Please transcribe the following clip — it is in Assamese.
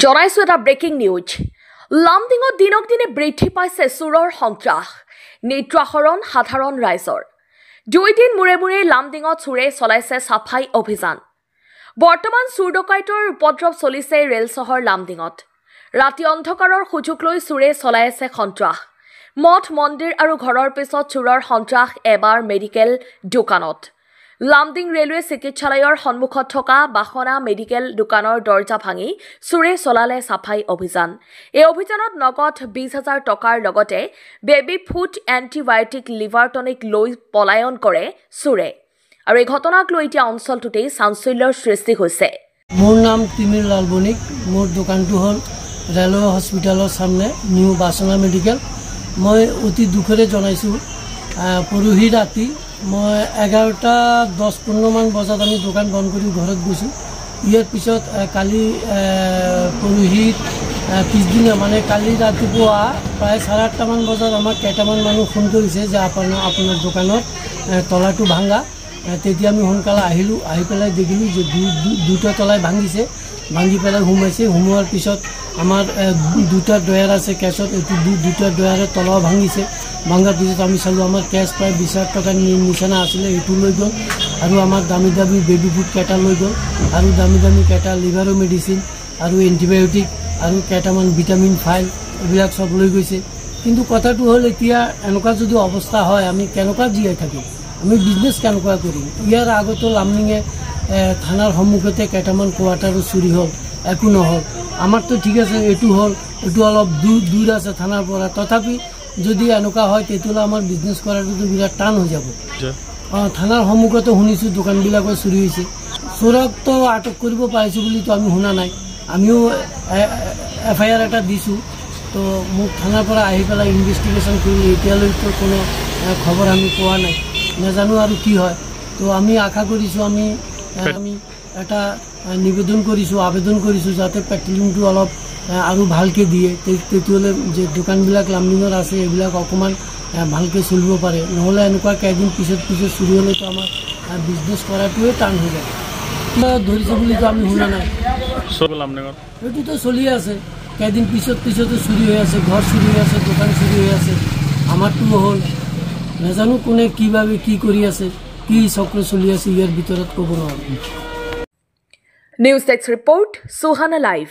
জনাইছো এটা ব্ৰেকিং নিউজ লামডিঙত দিনক দিনে বৃদ্ধি পাইছে চুৰৰ সন্ত্ৰাস নিত্ৰাহৰণ সাধাৰণ ৰাইজৰ 2 দিন মুৰে মুৰে লামডিঙত চুৰে চলাইছে সাফাই অভিযান বৰ্তমান চুৰ ডকাইতৰ উপদ্ৰৱ চলিছে ৰেল চহৰ লামডিঙত ৰাতি অন্ধকাৰৰ সুযোগ লৈ চুৰে চলাইছে সন্ত্ৰাস মঠ মন্দিৰ আৰু ঘৰৰ পিছত চুৰৰ সন্ত্ৰাস এবাৰ মেডিকেল দোকানত লামডিং ৰেলৱে চিকিৎসালয়ৰ সন্মুখত থকা বাখনা মেডিকেল দোকানৰ দৰ্জা ভাঙি চুৰে চলালে সাফাই অভিযান এই অভিযানত নগদ 20000 টকাৰ লগতে baby food antibiotic liver tonic লৈ পলায়ন কৰে চুৰে আৰু এই ঘটনাক লৈ এতিয়া অঞ্চলটোতে চাঞ্চল্যৰ সৃষ্টি হৈছে মোৰ নাম তিমিৰ লাল বণিক মোৰ দোকানটো হল ৰেলৱে হস্পিটালৰ সামনে নিউ বাসনা মেডিকেল মই অতি দুখৰে জনাইছো পৰহি ৰাতি মই 11:10-15 মান বজাত আমি দোকান বন্ধ কৰি ঘৰত গৈছো ইয়াৰ পিছত কালি পৰহি পিছদিনা মানে কালি ৰাতিপুৱা প্ৰায় 8:30 মান বজাত আমাক কেইটামান মানুহ ফোন কৰিছে যে আপোনাৰ দোকানত তলাটো ভাঙা তেতিয়া আমি সোনকালে আহিলো আহি পেলাই দেখিলো যে দুটা তলাই ভাঙিছে ভাঙি পেলাই হুমাইছে হুমোৱাৰ পিছত আমাৰ দুটা ডয়াৰ আছে কেছত এটো দুটা ডয়াৰৰ তলা ভাঙিছে ভাঙাৰ পিছত আমি চালো আমাৰ কেছ প্ৰায় 20000 টকা নিচানা আছিলে এটো লৈ গল আৰু আমাৰ দামী দামী বেবি ফুড কেটা লৈ গল আৰু দামী দামী কেটা লিভাৰ মেডিচিন আৰু এন্টিবায়োটিক আৰু কেটামান ভিটামিন ফাইল এইবিলাক সব লৈ গৈছে কিন্তু কথাটো হল এতিয়া এনেকুৱা যদি অৱস্থা হয় আমি কেনেকুৱা জীয়াই থাকিম আমি বিজনেস কেনেকুৱা কৰিম ইয়াৰ আগতো লামডিঙে থানাৰ সন্মুখতে কেটামান কোৱাৰ্টাৰো চুৰি হল একো নহল আমাৰতো ঠিক আছে এটো হল এটো অলপ দূৰ আছে থানাৰ পৰা তথাপি যদি এনেকুৱা হয় তেতিয়ালে আমাৰ বিজনেস কৰাটো বিৰাট টান হৈ যাব থানাৰ সন্মুখতে শুনিছো দোকানবিলাকৰ চুৰি হৈছে চোৰকতো আটক কৰিব পাৰিছো বুলি তো আমি শুনা নাই আমিও এফআইআৰ এটা দিছো তো মোক থানাৰ পৰা আহি পেলাই ইনভেষ্টিগেশ্যন কৰি এতিয়ালৈতো কোনো খবৰ আমি পোৱা নাই নাজানো আৰু কি হয় তো আমি আশা কৰিছো আমি এটা নিবেদন কৰিছো আবেদন কৰিছো যাতে পেট্ৰলিংটো অলপ আৰু ভালকে দিয়ে তেতিয়ালে যে দোকানবিলাক লামডিঙৰ আছে এইবিলাক অকমান ভালকে চলিব পাৰে নহলে এনেকুৱা কেইদিন পিছত চুৰি হলে তো আমাৰ বিজনেস কৰাটোৱে টান হৈ যায় ধৰিছে বুলি তো আমি শুনা নাই সব লামডিঙত এইটো তো চলি আছে কেইদিন পিছত চুৰি হৈ আছে ঘৰ চুৰি হৈ আছে দোকান চুৰি হৈ আছে আমাৰটো হল নাজানো কোনে কিভাবে কি কৰি আছে কি চক্ৰ চলি আছে ইয়াৰ ভিতৰত ক'ব নোৱাৰো news desk report Suhana live